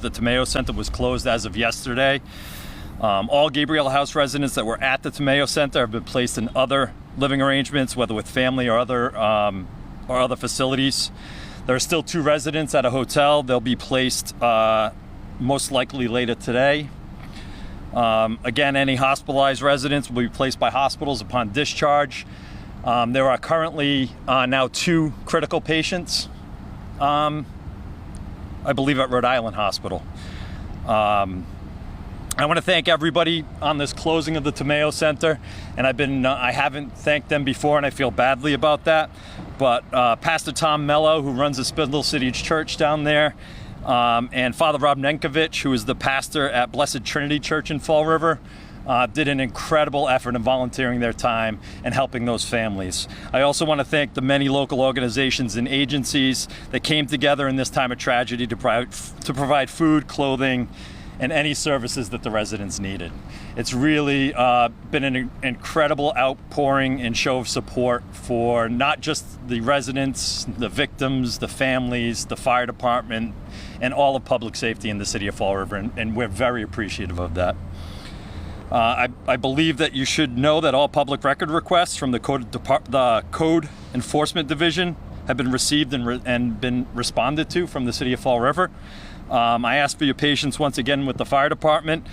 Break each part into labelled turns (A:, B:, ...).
A: The Tomeo Center was closed as of yesterday. All Gabriel House residents that were at the Tomeo Center have been placed in other living arrangements, whether with family or other facilities. There are still 2 residents at a hotel. They'll be placed most likely later today. Again, any hospitalized residents will be placed by hospitals upon discharge. There are currently now 2 critical patients, I believe at Rhode Island Hospital. I want to thank everybody on this closing of the Tomeo Center, and I haven't thanked them before, and I feel badly about that. But Pastor Tom Mello, who runs the Spindle City Church down there, and Father Rob Nenkovich, who is the pastor at Blessed Trinity Church in Fall River, did an incredible effort in volunteering their time and helping those families. I also want to thank the many local organizations and agencies that came together in this time of tragedy to provide food, clothing, and any services that the residents needed. It's really been an incredible outpouring and show of support for not just the residents, the victims, the families, the fire department, and all of public safety in the city of Fall River, and we're very appreciative of that. I believe that you should know that all public record requests from the Code Enforcement Division have been received and been responded to from the city of Fall River. I ask for your patience once again with the fire department.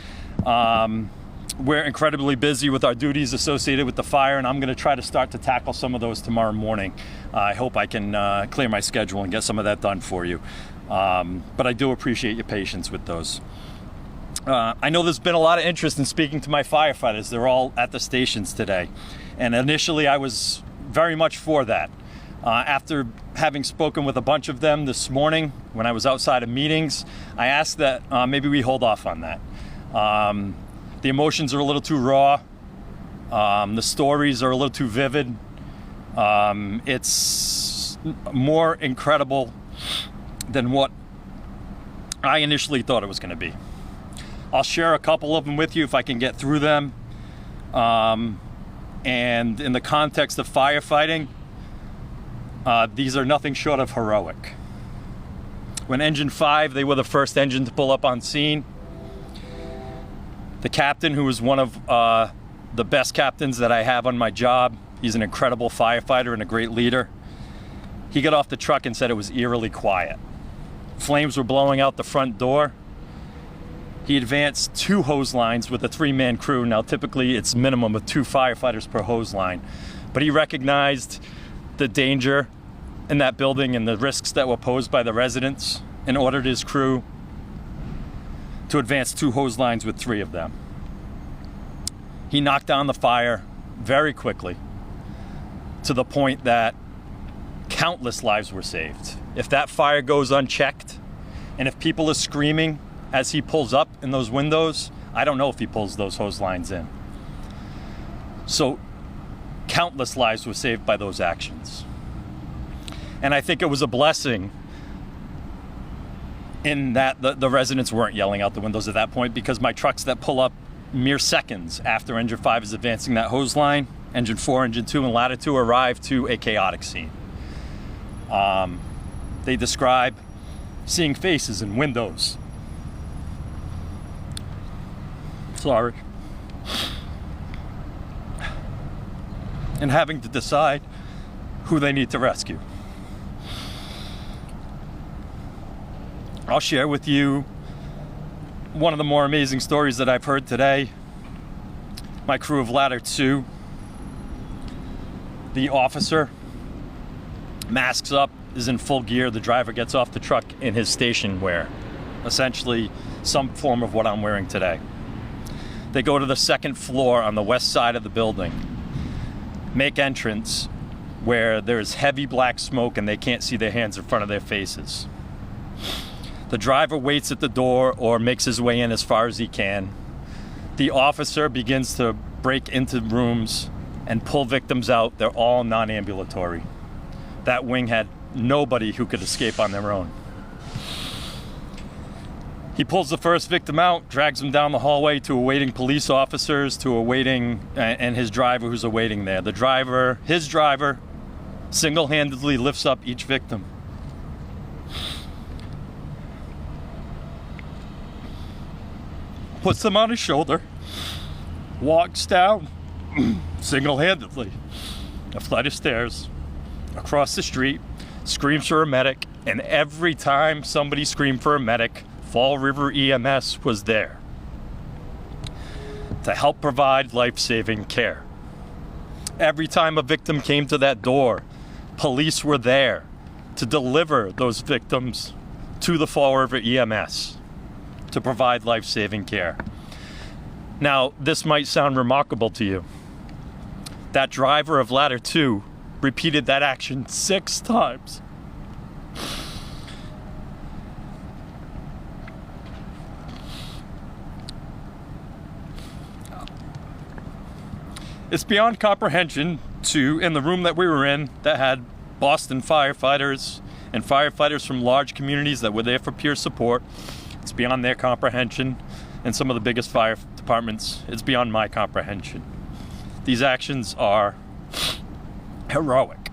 A: We're incredibly busy with our duties associated with the fire, and I'm going to try to start to tackle some of those tomorrow morning. I hope I can clear my schedule and get some of that done for you. But I do appreciate your patience with those. I know there's been a lot of interest in speaking to my firefighters. They're all at the stations today. And initially I was very much for that. After having spoken with a bunch of them this morning when I was outside of meetings, I asked that maybe we hold off on that. The emotions are a little too raw. The stories are a little too vivid. It's more incredible than what I initially thought it was going to be. I'll share a couple of them with you if I can get through them. And in the context of firefighting, these are nothing short of heroic. When Engine 5, they were the first engine to pull up on scene. The captain, who was one of the best captains that I have on my job, he's an incredible firefighter and a great leader. He got off the truck and said it was eerily quiet. Flames were blowing out the front door. He advanced 2 hose lines with a 3-man crew. Now, typically it's minimum of 2 firefighters per hose line. But he recognized the danger in that building and the risks that were posed by the residents and ordered his crew to advance 2 hose lines with 3 of them. He knocked down the fire very quickly to the point that countless lives were saved. If that fire goes unchecked and if people are screaming as he pulls up in those windows, I don't know if he pulls those hose lines in. So countless lives were saved by those actions. And I think it was a blessing in that the residents weren't yelling out the windows at that point, because my trucks that pull up mere seconds after Engine 5 is advancing that hose line, Engine 4, Engine 2, and Ladder 2 arrive to a chaotic scene. They describe seeing faces in windows. Sorry. And having to decide who they need to rescue. I'll share with you one of the more amazing stories that I've heard today. My crew of Ladder 2, the officer masks up, is in full gear. The driver gets off the truck in his station wear, essentially some form of what I'm wearing today. They go to the 2nd floor on the west side of the building, make entrance where there's heavy black smoke and they can't see their hands in front of their faces. The driver waits at the door or makes his way in as far as he can. The officer begins to break into rooms and pull victims out. They're all non-ambulatory. That wing had nobody who could escape on their own. He pulls the first victim out, drags him down the hallway to awaiting police officers, and his driver who's awaiting there. His driver, single-handedly lifts up each victim. puts them on his shoulder, walks down single-handedly a flight of stairs across the street, screams for a medic, and every time somebody screamed for a medic, Fall River EMS was there to help provide life-saving care. Every time a victim came to that door, police were there to deliver those victims to the Fall River EMS to provide life-saving care. Now, this might sound remarkable to you. That driver of ladder 2 repeated that action 6 times. It's beyond comprehension in the room that we were in that had Boston firefighters and firefighters from large communities that were there for peer support. It's beyond their comprehension, and some of the biggest fire departments, it's beyond my comprehension. These actions are heroic.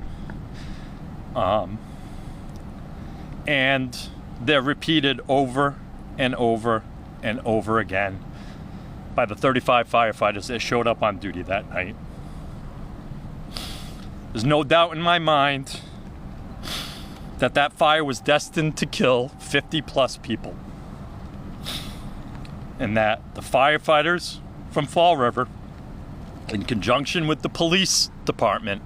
A: And they're repeated over and over and over again by the 35 firefighters that showed up on duty that night. There's no doubt in my mind that that fire was destined to kill 50 plus people. And that the firefighters from Fall River, in conjunction with the police department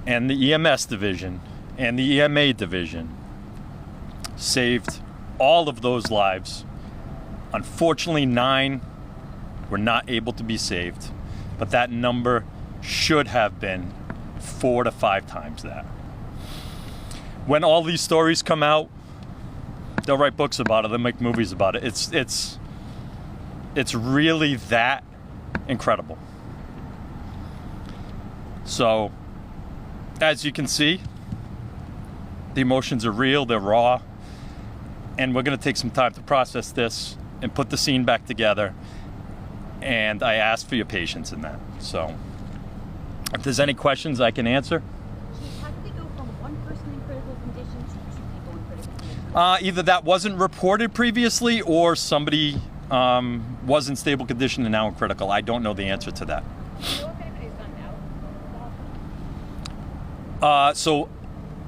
A: and the EMS division and the EMA division, saved all of those lives. Unfortunately, 9 were not able to be saved, but that number should have been 4 to 5 times that. When all these stories come out, they'll write books about it, they'll make movies about it. It's really that incredible. So, as you can see, the emotions are real, they're raw, and we're gonna take some time to process this and put the scene back together. And I ask for your patience in that. So, if there's any questions I can answer.
B: How did they go from one person in critical condition to 2 people in critical condition?
A: Either that wasn't reported previously, or somebody was in stable condition and now in critical. I don't know the answer to that.
B: Do you know if anybody's gotten out?
A: So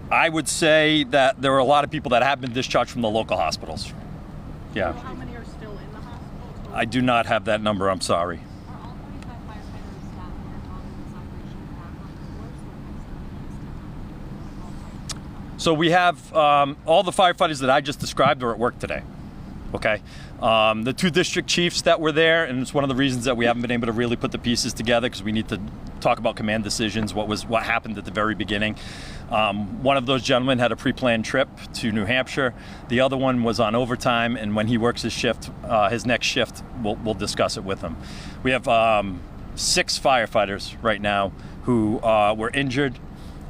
A: I would say that there are a lot of people that have been discharged from the local hospitals. Yeah.
B: How many are still in the hospital?
A: I do not have that number, I'm sorry.
B: Are all 45 firefighters staff here following this operation back on the force?
A: So we have all the firefighters that I just described are at work today. Okay. The 2 district chiefs that were there, and it's one of the reasons that we haven't been able to really put the pieces together, because we need to talk about command decisions, what happened at the very beginning. One of those gentlemen had a pre-planned trip to New Hampshire. The other one was on overtime, and when he works his shift, his next shift, we'll discuss it with him. We have 6 firefighters right now who were injured.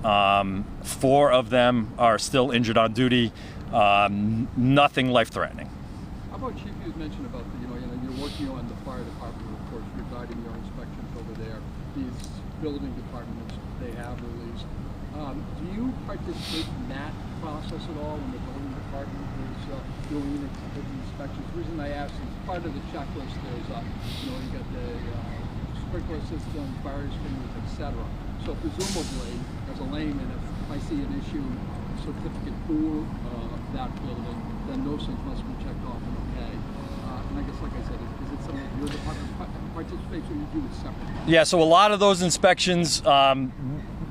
A: 4 of them are still injured on duty. Nothing life-threatening.
C: How about, Chief, you mentioned about you're working on the fire department, of course, regarding your inspections over there. These building departments they have released. Do you participate in that process at all when the building department is doing inspections? The reason I ask is part of the checklist there's you got the sprinkler system, fire extinguishers, etc. So presumably, as a layman, if I see an issue certificate for that building, then those things must be checked off and okay. And I guess, like I said, is it something your department participates or you do it separately?
A: Yeah, so a lot of those inspections,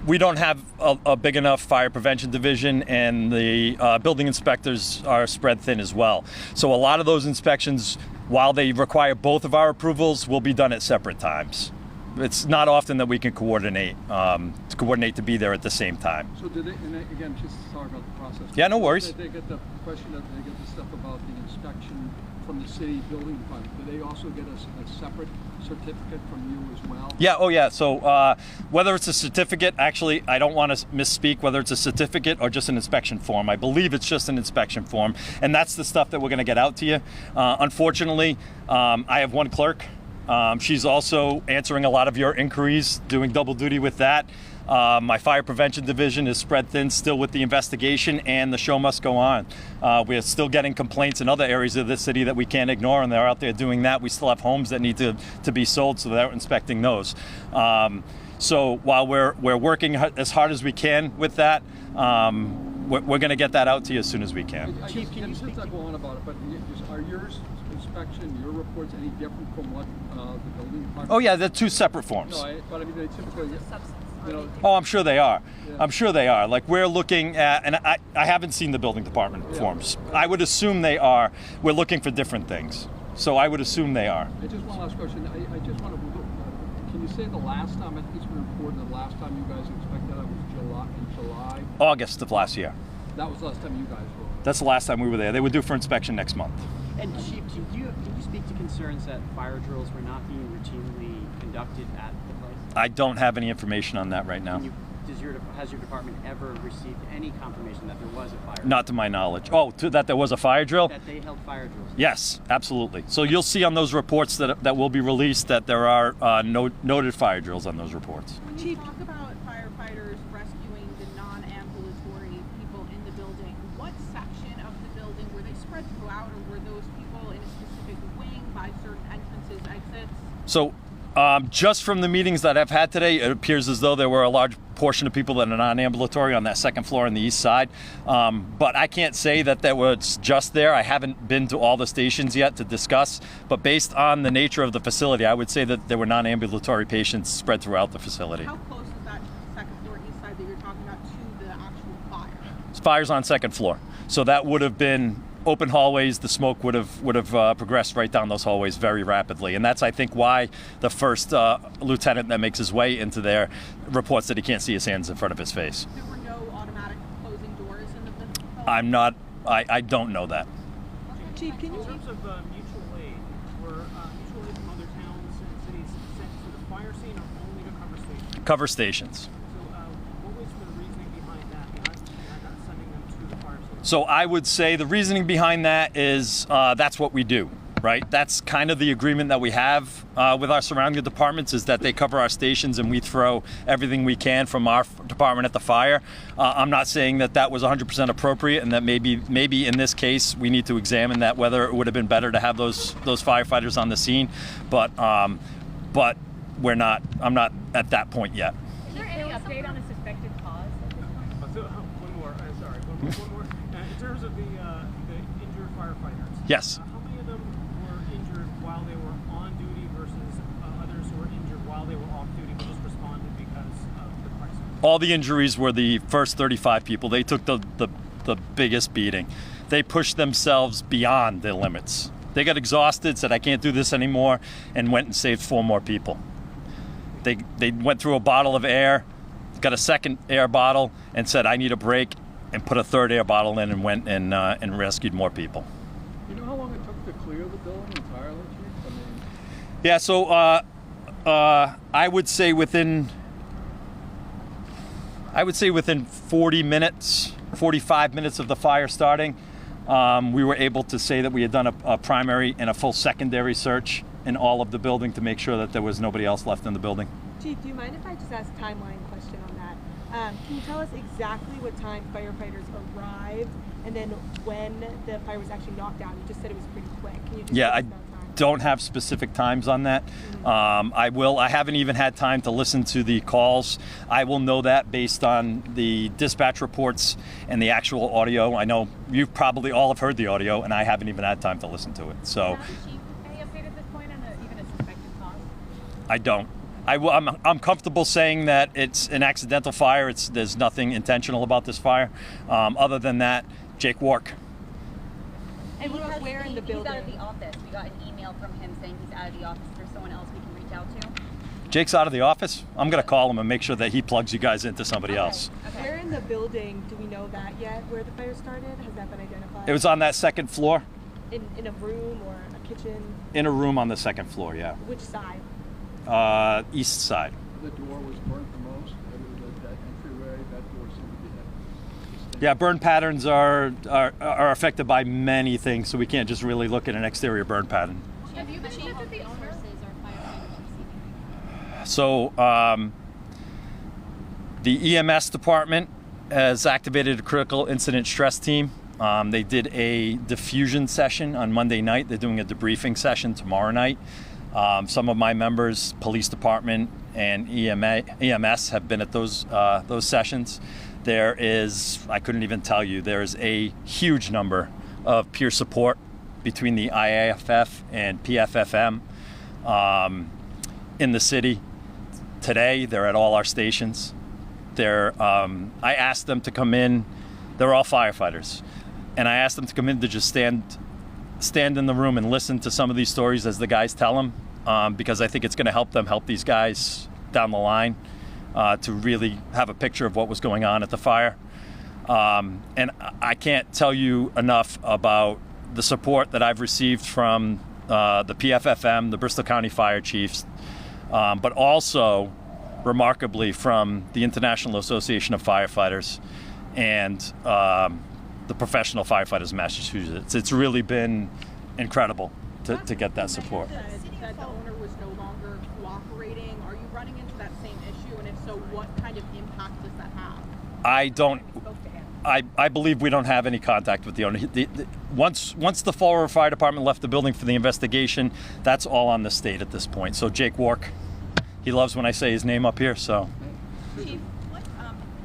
A: we don't have a big enough fire prevention division, and the building inspectors are spread thin as well. So a lot of those inspections, while they require both of our approvals, will be done at separate times. It's not often that we can coordinate to be there at the same time.
C: So did they, and again, just sorry about the process.
A: Yeah, no worries.
C: They get the question that they get the stuff about the inspection from the city building department. Do they also get a separate certificate from you as well?
A: Yeah, oh yeah. So whether it's a certificate, actually, I don't want to misspeak, whether it's a certificate or just an inspection form. I believe it's just an inspection form, and that's the stuff that we're going to get out to you. Unfortunately, I have one clerk. She's also answering a lot of your inquiries, doing double duty with that. My fire prevention division is spread thin still with the investigation, and the show must go on. We're still getting complaints in other areas of the city that we can't ignore, and they're out there doing that. We still have homes that need to be sold, so they're inspecting those. So while we're working as hard as we can with that, we're going to get that out to you as soon as we can.
C: Chief, can you speak? Go on about it, but are your inspection, your reports, any different from what the building department?
A: Oh yeah, they're two separate forms.
C: No, but I mean they typically, you know.
A: Oh, I'm sure they are.
C: Yeah.
A: I'm sure they are. Like, we're looking at, and I haven't seen the building department forms. I would assume they are. We're looking for different things. So I would assume they are.
C: Just one last question. I just want to, can you say the last time, I think it's been reported, the last time you guys inspected that was in July?
A: August of last year.
C: That was the last time you guys were.
A: That's the last time we were there. They were due for inspection next month.
D: And Chief, can you speak to concerns that fire drills were not being routinely conducted at the place?
A: I don't have any information on that right now.
D: Has your department ever received any confirmation that there was a fire drill?
A: Not to my knowledge. Oh, that there was a fire drill?
D: That they held fire drills?
A: Yes, absolutely. So you'll see on those reports that will be released that there are noted fire drills on those reports.
B: When you talk about firefighters rescuing the non-ambulatory people in the building, what section of the building were they spread throughout, or were those people in a specific wing by certain entrances, exits?
A: So just from the meetings that I've had today, it appears as though there were a large portion of people that are non-ambulatory on that second floor on the east side. But I can't say that was just there. I haven't been to all the stations yet to discuss. But based on the nature of the facility, I would say that there were non-ambulatory patients spread throughout the facility.
B: How close is that second floor east side that you're talking about to the actual fire?
A: Fire's on second floor. So that would have been open hallways. The smoke would have progressed right down those hallways very rapidly, and that's, I think, why the first lieutenant that makes his way into there reports that he can't see his hands in front of his face.
B: There were no automatic closing doors in the building?
A: I don't know that.
B: Chief, can you...
E: In terms of mutual aid, were mutual aid from other towns and cities sent to the fire scene or only to cover stations?
A: Cover stations.
E: So what was the reasoning behind that, behind not sending them to the fire station?
A: So I would say the reasoning behind that is that's what we do, right? That's kind of the agreement that we have with our surrounding departments, is that they cover our stations and we throw everything we can from our department at the fire. I'm not saying that was 100% appropriate, and that maybe in this case we need to examine that, whether it would have been better to have those firefighters on the scene, but we're not. I'm not at that point yet.
B: Is there any update on a suspected cause at this point?
E: One more. One more. In terms of the injured firefighters.
A: Yes.
E: How many of them were injured while they were on duty versus others who were injured while they were off duty but just responded because of the crisis?
A: All the injuries were the first 35 people. They took the biggest beating. They pushed themselves beyond their limits. They got exhausted, said, I can't do this anymore, and went and saved 4 more people. They went through a bottle of air, got a second air bottle, and said, I need a break, and put a third air bottle in and went and rescued more people.
C: You know how long it took to clear the building entirely, Chief? I mean,
A: Yeah, so I would say within 40 minutes, 45 minutes of the fire starting, we were able to say that we had done a primary and a full secondary search in all of the building to make sure that there was nobody else left in the building.
F: Chief, do you mind if I just ask a timeline question on that? Can you tell us exactly what time firefighters arrived and then when the fire was actually knocked down? You just said it was pretty quick. Can you just
A: Yeah,
F: give us
A: I
F: that time?
A: don't have specific times on that.
F: Mm-hmm.
A: I haven't even had time to listen to the calls. I will know that based on the dispatch reports and the actual audio. I know you probably all have heard the audio, and I haven't even had time to listen to it. So
B: Chief, any update at this point on even a suspected cause?
A: I don't. I'm comfortable saying that it's an accidental fire. There's nothing intentional about this fire. Other than that, Jake Wark.
F: And where in the building?
B: He's out of the office. We got an email from him saying he's out of the office. Is there someone else we can reach out to?
A: Jake's out of the office. I'm going to call him and make sure that he plugs you guys into somebody else.
B: Okay.
F: Where in the building, do we know that yet, where the fire started? Has that been identified?
A: It was on that second floor,
F: in a room or a kitchen?
A: in a room on the second floor, yeah.
F: Which side?
A: East side.
C: the door was burnt the most. That entryway, that door seemed to be
A: Yeah, burn patterns are affected by many things, so we can't just really look at an exterior burn pattern.
B: Have you been told that the owners?
A: So The EMS department has activated a critical incident stress team. They did a diffusion session on Monday night. They're doing a debriefing session tomorrow night. Some of my members, police department and EMS, have been at those sessions. There is, I couldn't even tell you, there is a huge number of peer support between the IAFF and PFFM in the city. Today, they're at all our stations. I asked them to come in. They're all firefighters, and I asked them to come in to just stand in the room and listen to some of these stories as the guys tell them, because I think it's going to help them help these guys down the line to really have a picture of what was going on at the fire. And I can't tell you enough about the support that I've received from the PFFM, the Bristol County Fire Chiefs, but also remarkably from the International Association of Firefighters and the Professional Firefighters of Massachusetts. It's really been incredible to get that support.
B: That the owner was no longer cooperating. Are you running into that same issue? And if so, what kind of impact does that have?
A: I believe we don't have any contact with the owner. Once the Fall River Fire Department left the building for the investigation, that's all on the state at this point. So Jake Wark, he loves when I say his name up here. So.
G: Chief,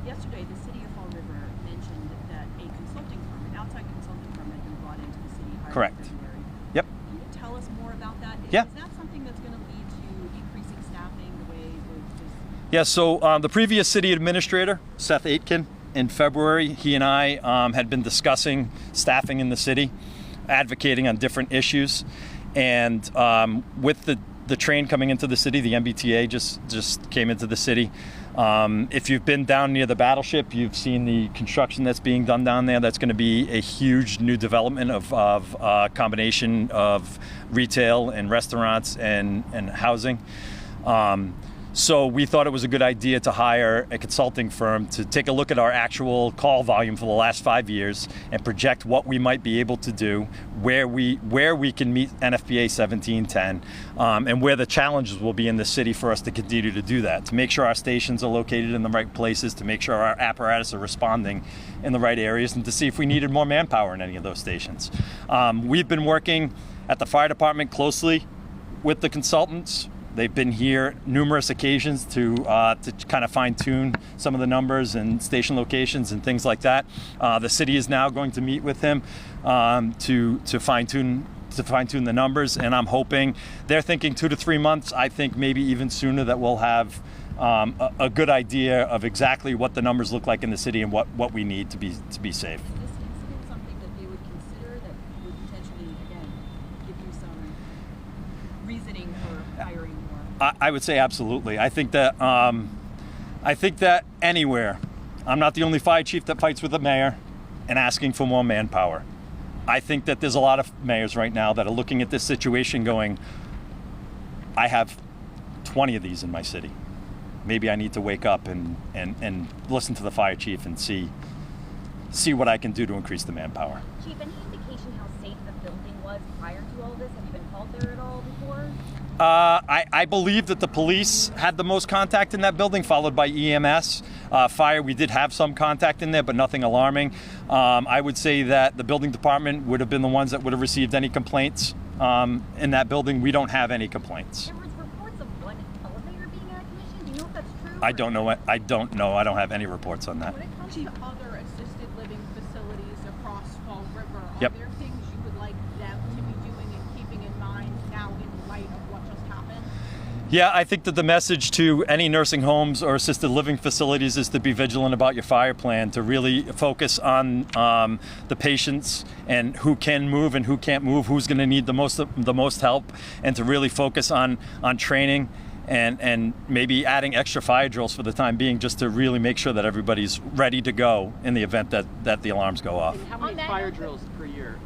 G: yesterday the city of Fall River mentioned that a consulting firm, an outside consulting firm, had been brought into the city.
A: Correct.
G: In February.
A: Yep.
G: Can you tell us more about that?
A: Yeah.
G: Is that something that's going to lead to increasing staffing the way it
A: Yeah. So the previous city administrator, Seth Aitken, in February, he and I had been discussing staffing in the city, advocating on different issues, and with the train coming into the city, the MBTA just came into the city. If you've been down near the battleship, you've seen the construction that's being done down there. That's going to be a huge new development of combination of retail and restaurants and housing. So we thought it was a good idea to hire a consulting firm to take a look at our actual call volume for the last 5 years and project what we might be able to do, where we can meet NFPA 1710, and where the challenges will be in the city for us to continue to do that, to make sure our stations are located in the right places, to make sure our apparatus are responding in the right areas, and to see if we needed more manpower in any of those stations. We've been working at the fire department closely with the consultants. They've been here numerous occasions to kind of fine-tune some of the numbers and station locations and things like that. The city is now going to meet with him to fine-tune the numbers, and I'm hoping they're thinking 2 to 3 months. I think maybe even sooner that we'll have a good idea of exactly what the numbers look like in the city and what we need to be safe.
G: Is this incident something that they would consider that would potentially, again, give you some reasoning for hiring more?
A: I would say absolutely. I think that anywhere, I'm not the only fire chief that fights with the mayor and asking for more manpower. I think that there's a lot of mayors right now that are looking at this situation going, I have 20 of these in my city. Maybe I need to wake up and listen to the fire chief and see what I can do to increase the manpower.
H: Chief, any indication how safe the building was prior to all this? Have you been called there at all before?
A: I believe that the police had the most contact in that building, followed by EMS. Fire, we did have some contact in there, but nothing alarming. I would say that the building department would have been the ones that would have received any complaints in that building. We don't have any complaints.
H: There was reports of one elevator being out of commission. Do you know if that's true?
A: I don't know. I don't know. I don't have any reports on that.
B: When it comes to other assisted living facilities across Fall River,
A: Yep.
B: are there things you would like them to be doing and keeping in mind now in light of what just happened?
A: Yeah, I think that the message to any nursing homes or assisted living facilities is to be vigilant about your fire plan, to really focus on the patients and who can move and who can't move, who's going to need the most help, and to really focus on training and maybe adding extra fire drills for the time being, just to really make sure that everybody's ready to go in the event that the alarms go off.
D: How many fire drills per year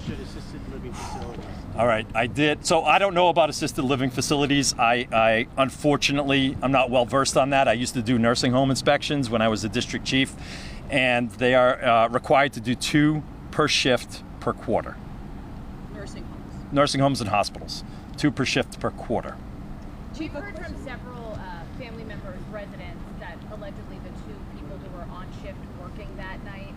D: should assisted living facilities?
A: All right, I did. So I don't know about assisted living facilities. I unfortunately, I'm not well versed on that. I used to do nursing home inspections when I was the district chief, and they are required to do 2 per shift per quarter.
G: Nursing homes.
A: Nursing homes and hospitals, 2 per shift per quarter.
H: We've heard from several family members, residents, that allegedly the two people who were on shift working that night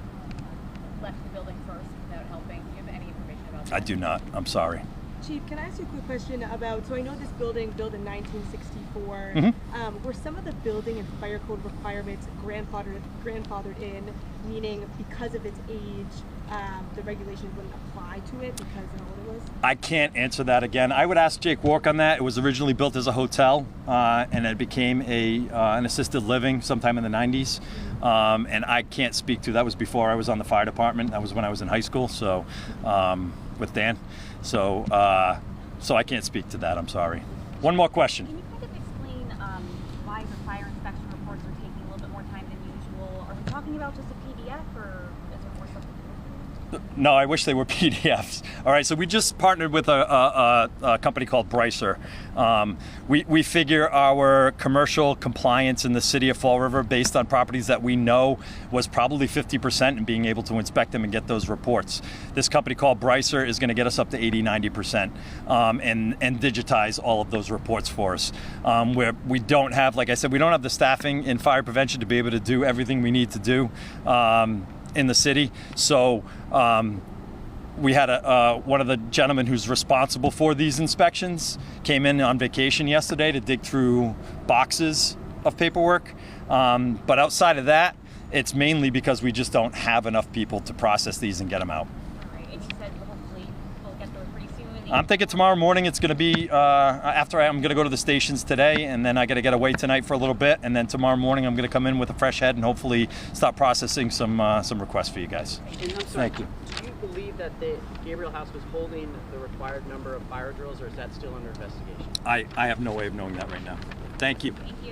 H: left the building first without helping. Do you have any information about that?
A: I do not. I'm sorry.
F: Chief, can I ask you a quick question about, so I know this building built in 1964.
A: Mm-hmm.
F: Were some of the building and fire code requirements grandfathered in, meaning because of its age, the regulations wouldn't apply to it because of how old it was?
A: I can't answer that again. I would ask Jake Wark on that. It was originally built as a hotel, and it became an assisted living sometime in the 90s. And I can't speak to that. Was before I was on the fire department. That was when I was in high school. So with Dan. So I can't speak to that. I'm sorry. One more question.
H: Can you kind of explain why the fire inspection reports are taking a little bit more time than usual? Are we talking about just a PDF or is there more stuff?
A: No, I wish they were PDFs. All right, so we just partnered with a company called Pryer. We figure our commercial compliance in the city of Fall River based on properties that we know was probably 50% in being able to inspect them and get those reports. This company called Pryer is going to get us up to 80-90% and digitize all of those reports for us. Where we don't have, like I said, we don't have the staffing in fire prevention to be able to do everything we need to do in the city. So we had one of the gentlemen who's responsible for these inspections came in on vacation yesterday to dig through boxes of paperwork. But outside of that, it's mainly because we just don't have enough people to process these and get them out.
H: All right, and you said hopefully we'll get those pretty soon.
A: I'm thinking tomorrow morning it's going to be, after I'm going to go to the stations today, and then I got to get away tonight for a little bit, and then tomorrow morning I'm going to come in with a fresh head and hopefully start processing some requests for you guys.
D: And I'm sorry,
A: Thank you.
D: Do you believe that the Gabriel House was holding the required number of fire drills, or is that still under investigation?
A: I have no way of knowing that right now. Thank you.
H: Thank you.